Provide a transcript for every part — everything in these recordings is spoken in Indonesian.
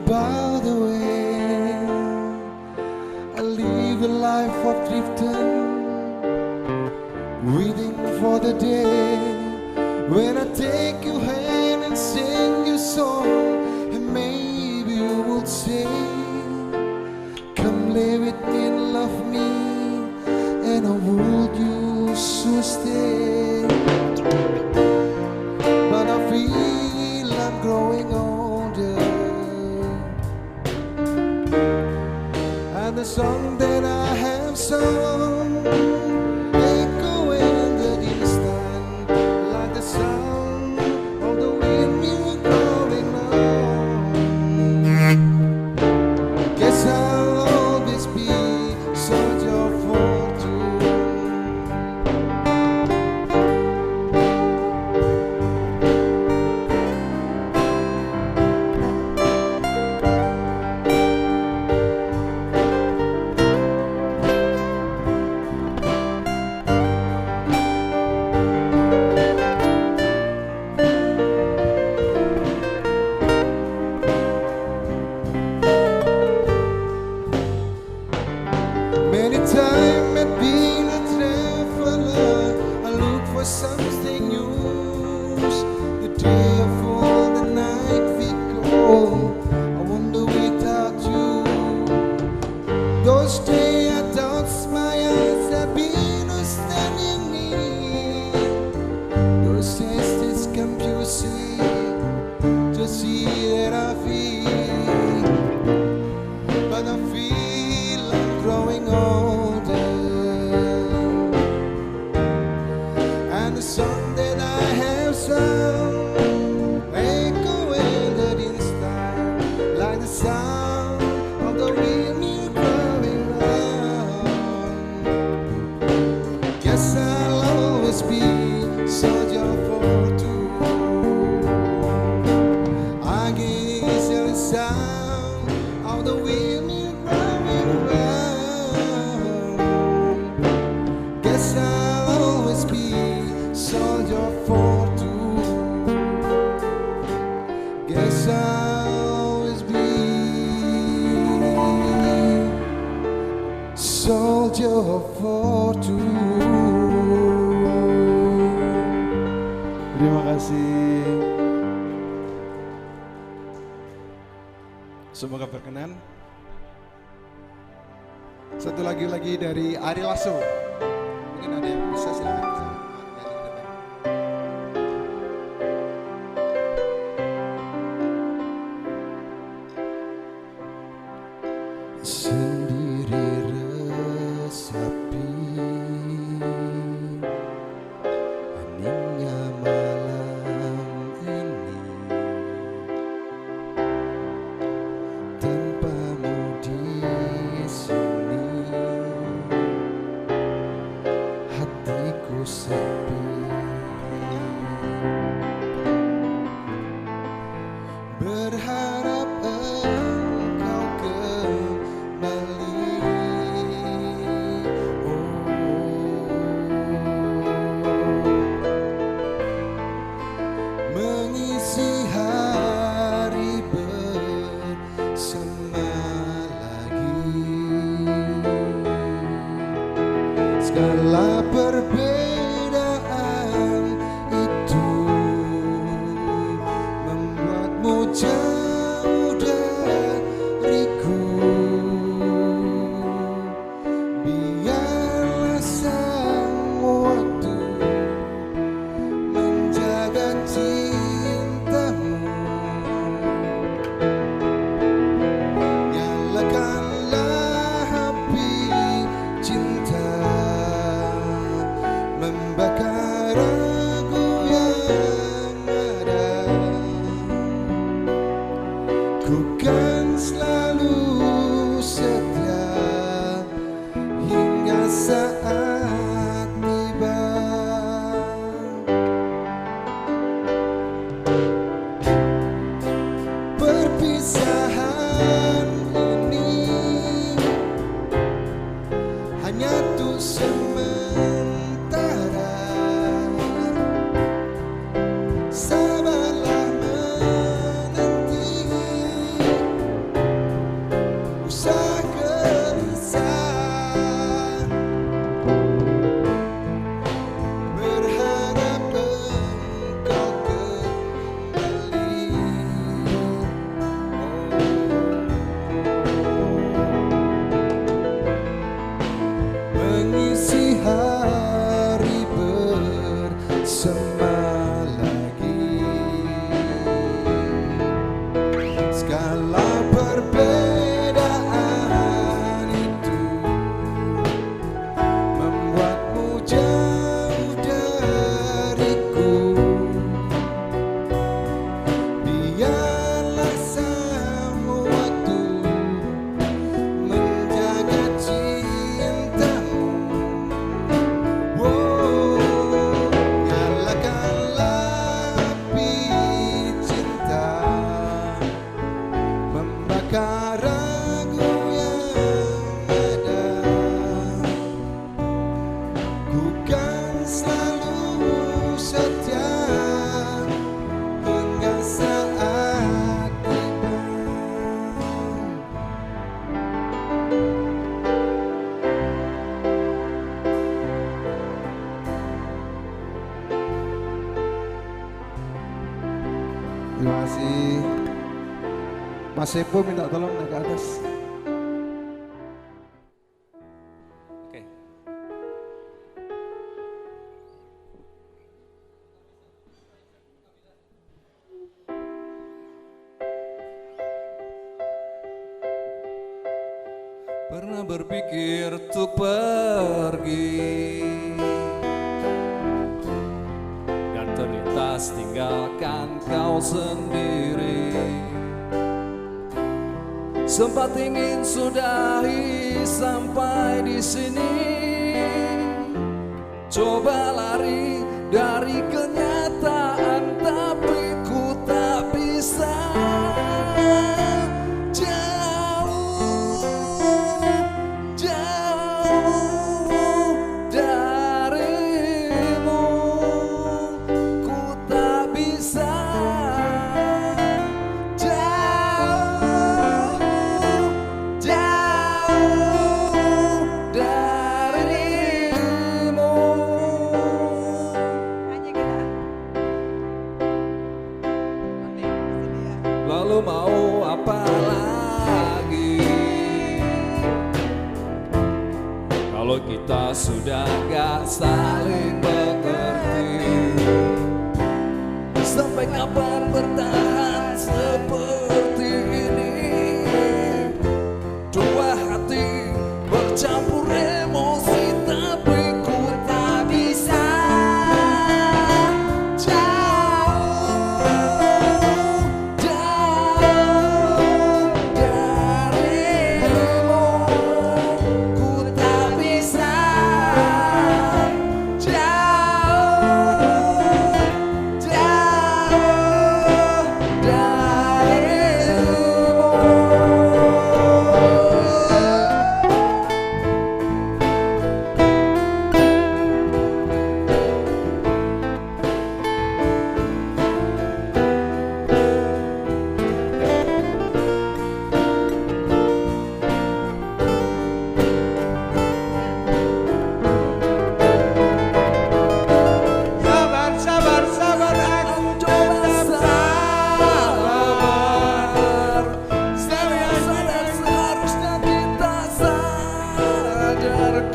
by the way. I live a life of drifting, waiting for the day when I take your hand and sing your song, and maybe you will say, come lay with me and love me, and I would you so stay. But I feel I'm growing older, and the song that I have sung echo in the distance like the sound of the windmill going on. Guess I'll always be such a fortune. Many times I've been a traveler, I look for something new. The day I fall, the night we go, I wonder without you. Those days I doubt my eyes have been standing me. Those days it's confusing to see that I feel, but I feel I'm growing older, and the song that I have sung echo in the distance like the sound of the windmill growing round. Guess I'll always be such a fortune. I guess the sound of the windmill growing round. Guess I'll always be such a fortune. Guess I'll always be soldier of fortune. Terima kasih. Semoga berkenan. Satu lagi dari Ari Lasso. Mungkin ada yang bisa, silakan. Sendiri resapi heningnya malam ini, tanpamu di sini hatiku sepi. Berharap engkau kembali, mengisi hari bersama lagi. Segala perbedaan itu membuatmu jauh dariku. Biarlah sang waktu menjaga cintamu. Nyalakanlah api cinta bukan selalu setia hingga saat tiba. Terima kasih. Mas Sepo minta tolong naik ke atas. Oke. Pernah berpikir untuk pergi dan terlintas tinggalkan kau sendiri. Sempat ingin sudahi sampai di sini, coba lari dari kenyataan, tapi ku tak bisa. Lalu mau apa lagi kalau kita sudah gak saling mengerti? Sampai kapan bertahan seperti ini? Dua hati bercampur emosi, tapi ku tak bisa.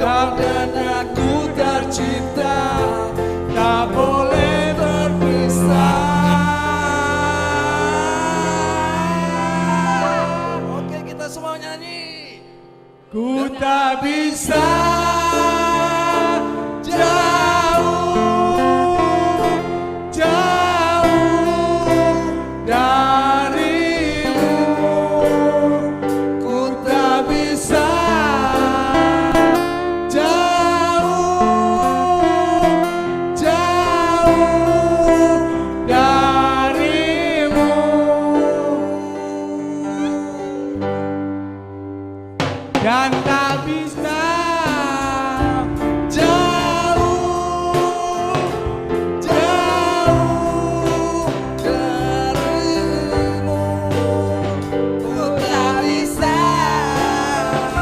Kau dan aku tercipta, tak boleh berpisah. Oke, kita semua nyanyi. Ku tak bisa dan tak bisa jauh darimu. Ku tak bisa jauh darimu.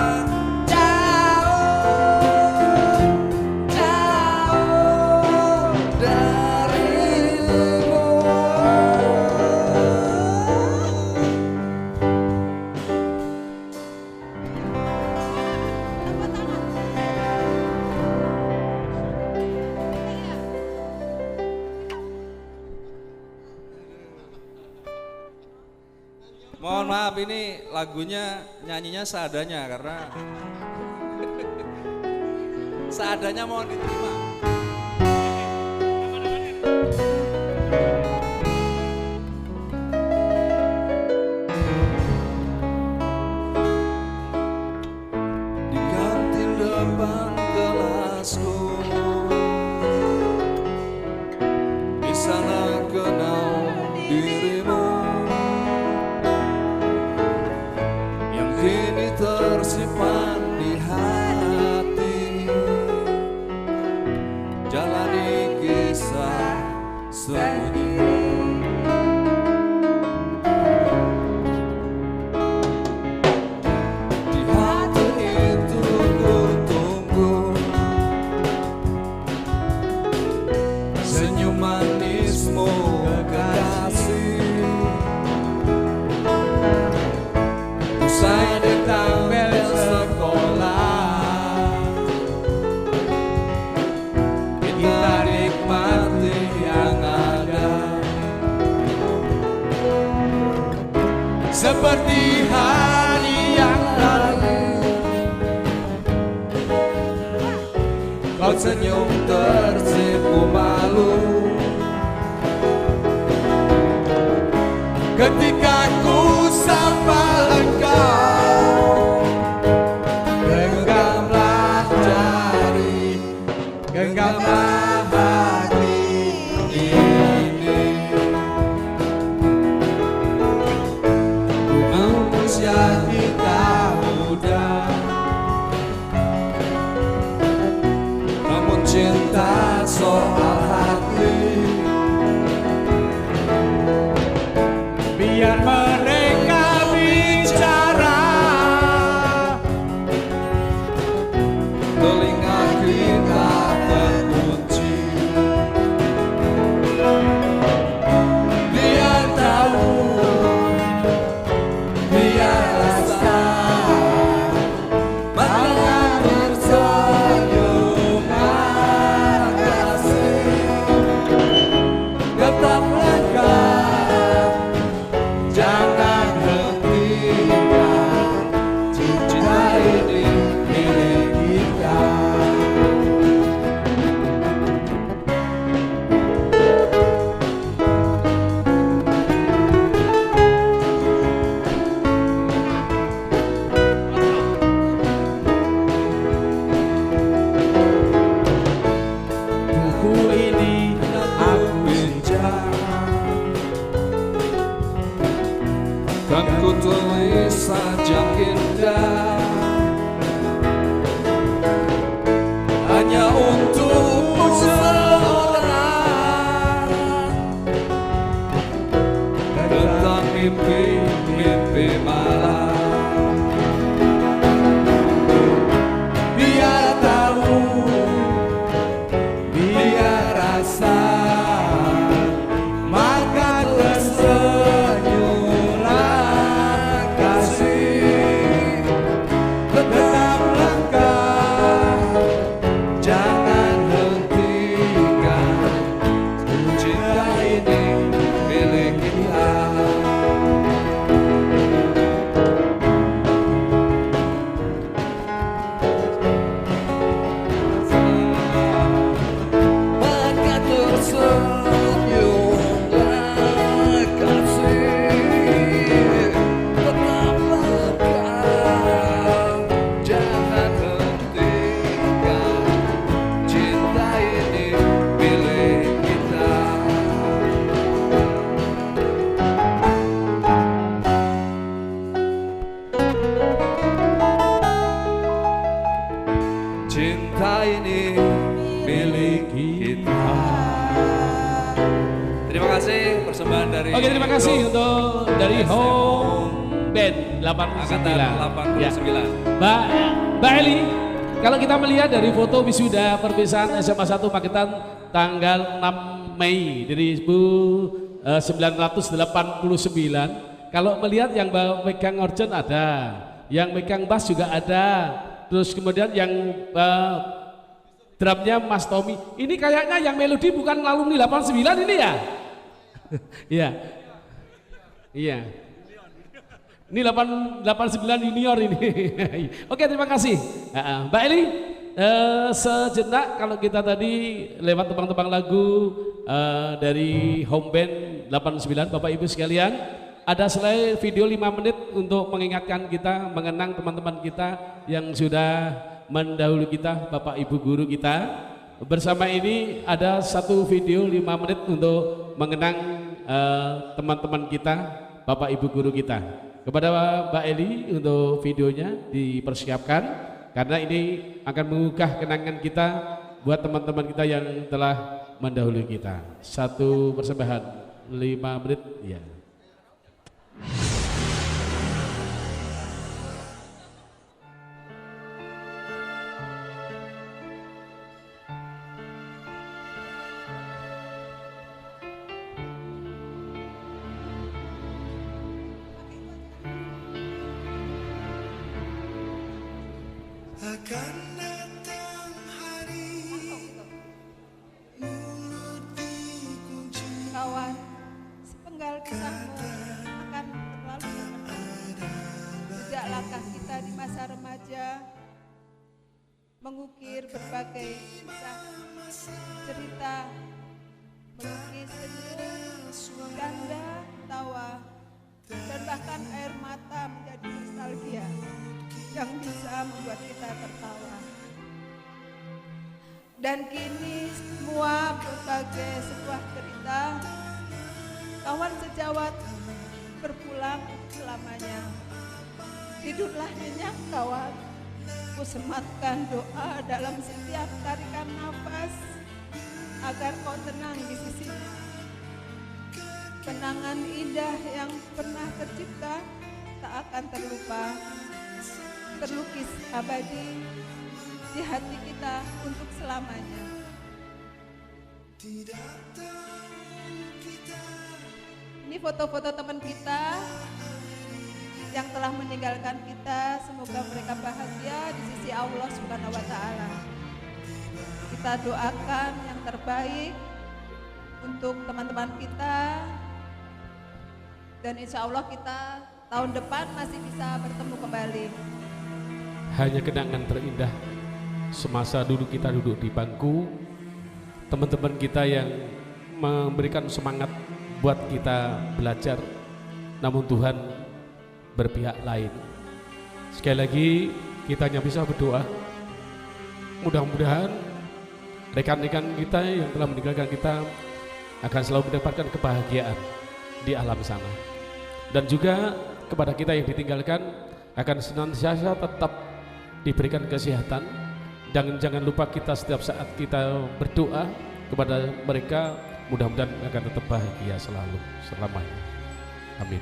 Mohon maaf, ini lagunya nyanyinya seadanya karena seadanya, mohon diterima. Di kantin depan kelasku, di sana kenal dirimu yang kini tersimpan di hati. bersembunyi. Di hati itu ku tunggu senyum manismu kekasih. Usai ditambel sekolah, kita nikmati yang ada. Seperti hari yang lalu, kau senyum tersipu malu ketika ku sapa engkau. Genggamlah jari, genggamlah hati ini. Usia kita muda, namun cinta soal hati. Biar mereka bicara, telinga kita terkunci. Biar tahu, biar rasa, maka tersenyum kasih. Tetap lengkap, jangan hentikan, cinta ini milik kita. Buku ini aku pinjam, kan ku tulis sajak indah, hanya untukmu seorang. Tentang mimpi-mimpi malam, biar tahu, biar rasa, maka tersenyumlah kasih. Tetap lengkap, jangan hentikan, cinta ini milik kita. Maka tersenyumlah kasih. Tetap lengkap, jangan hentikan, cinta ini milik kita. Cinta ini milik kita. Terima kasih persembahan dari Oke, terima kasih untuk dari Home Band 89. Angkatan 89. Mbak Eli, kalau kita melihat dari foto wisuda perpisahan SMA 1 Magetan tanggal 6 Mei dari 1989, kalau melihat yang megang organ ada, yang megang bass juga ada, terus kemudian yang drumnya Mas Tommy. Ini kayaknya yang melodi bukan alumni 89 ini ya? Iya. Iya. Ini 89 junior ini. Oke, terima kasih. Mbak Eli, sejenak kalau kita tadi lewat tebang-tebang lagu dari Home Band 89, Bapak Ibu sekalian, ada slide video 5 menit untuk mengingatkan kita, mengenang teman-teman kita yang sudah mendahului kita, Bapak Ibu guru kita. Bersama ini ada satu video 5 menit untuk mengenang teman-teman kita, Bapak Ibu guru kita. Kepada Mbak Eli untuk videonya dipersiapkan, karena ini akan menggugah kenangan kita buat teman-teman kita yang telah mendahului kita. Satu persembahan 5 menit ya. Akan datang hari mulut dikunci, kawan, sepenggal kisahmu akan terlalu sejak langkah kita di masa remaja mengukir berbagai kisah cerita, melukis senyum, canda, tawa, dan bahkan air mata menjadi nostalgia yang bisa membuat kita tertawa. Dan kini semua berbagai sebuah cerita, kawan sejawat berpulang selamanya. Tidurlah nyenyak kawan, ku sematkan doa dalam setiap tarikan nafas, agar kau tenang di sisinya. Kenangan indah yang pernah tercipta tak akan terlupa, terlukis abadi di hati kita untuk selamanya. Ini foto-foto teman kita yang telah meninggalkan kita, semoga mereka bahagia di sisi Allah Subhanahu wa Ta'ala. Kita doakan yang terbaik untuk teman-teman kita, dan insya Allah kita tahun depan masih bisa bertemu kembali. Hanya kenangan terindah semasa dulu kita duduk di bangku, teman-teman kita yang memberikan semangat buat kita belajar, namun Tuhan berpihak lain. Sekali lagi kita hanya bisa berdoa, mudah-mudahan rekan-rekan kita yang telah meninggalkan kita akan selalu mendapatkan kebahagiaan di alam sana, dan juga kepada kita yang ditinggalkan akan senantiasa tetap diberikan kesehatan. Dan jangan lupa kita setiap saat kita berdoa kepada mereka, mudah-mudahan akan tetap bahagia selalu selamanya. Amin.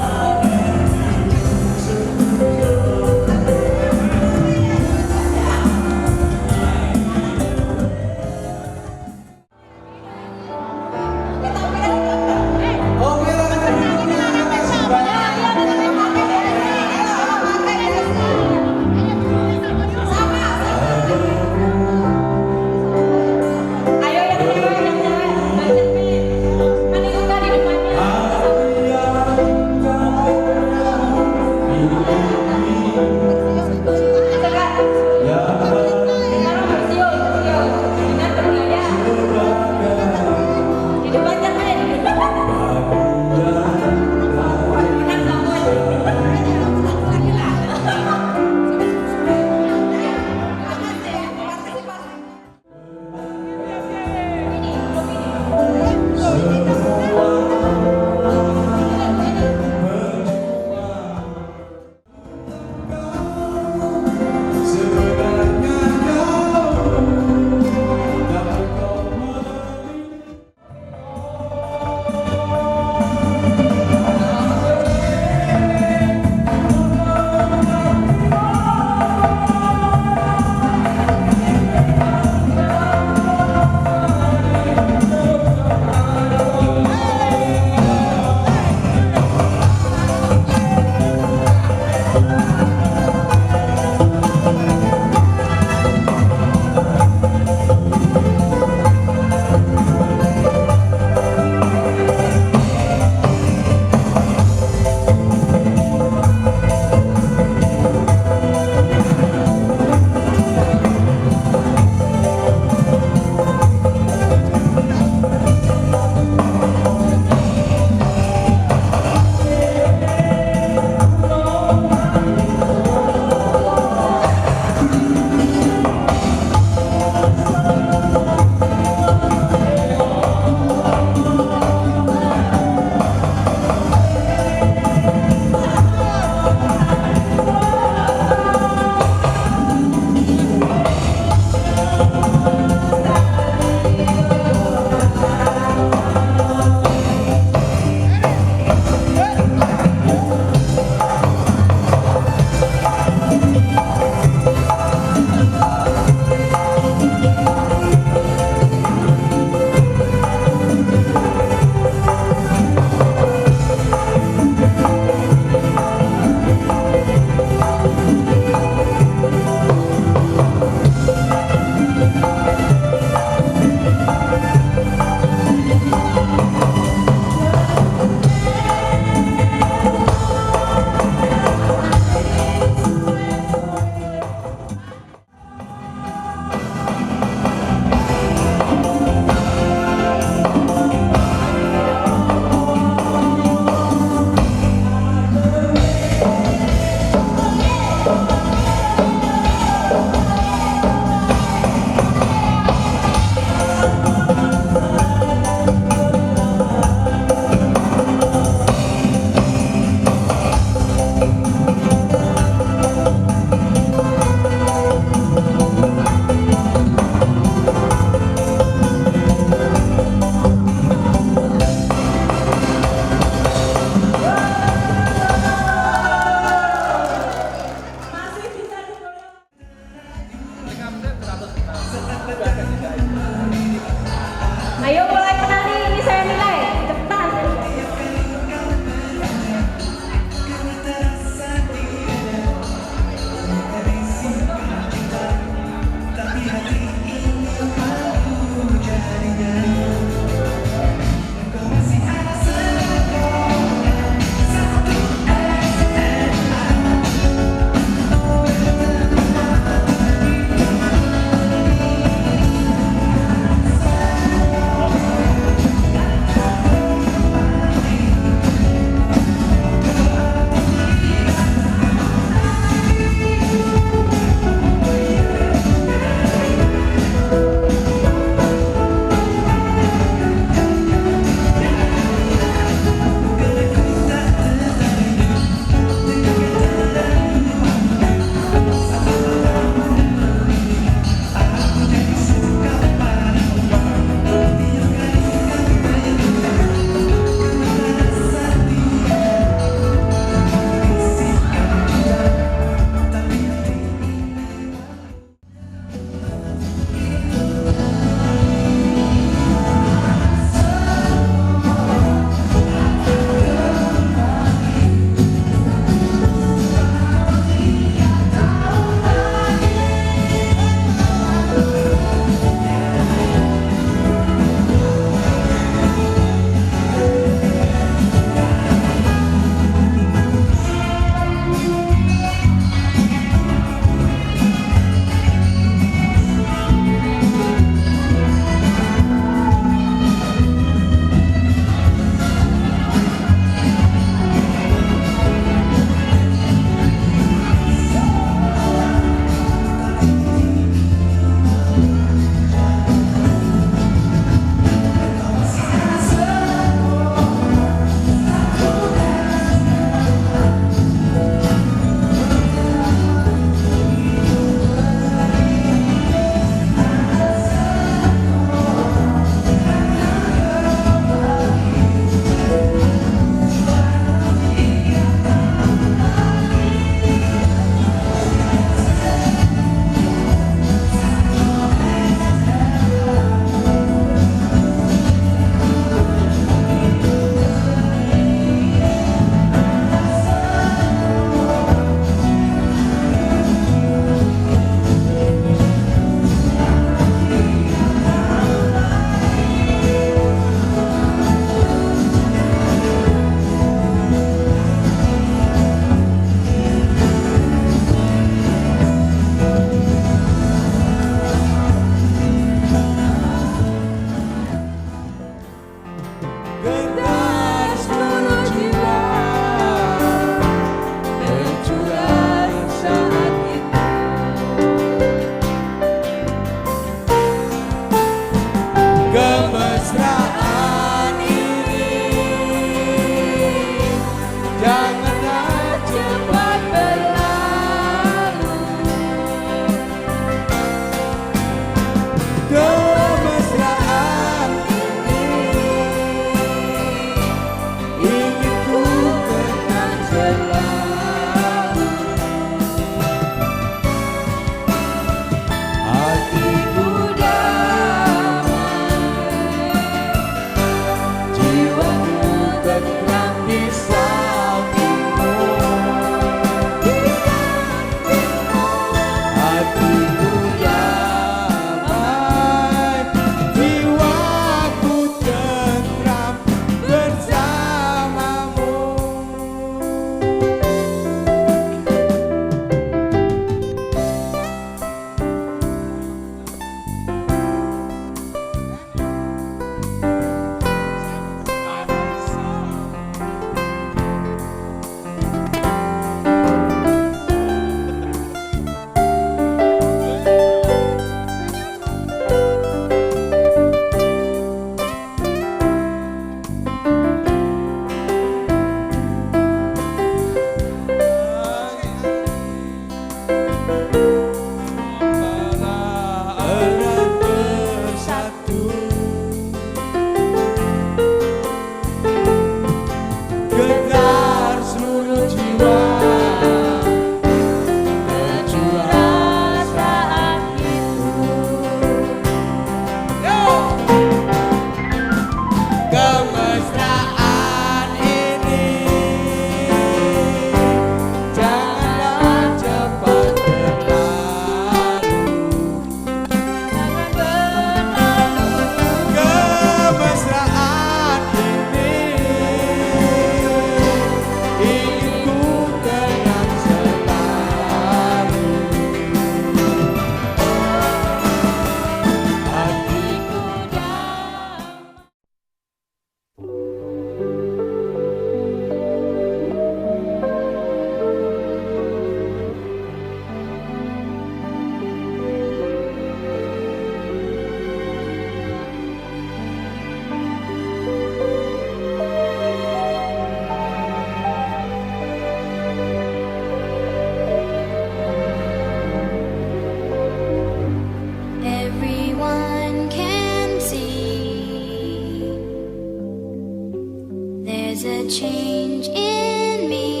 There's a change in me.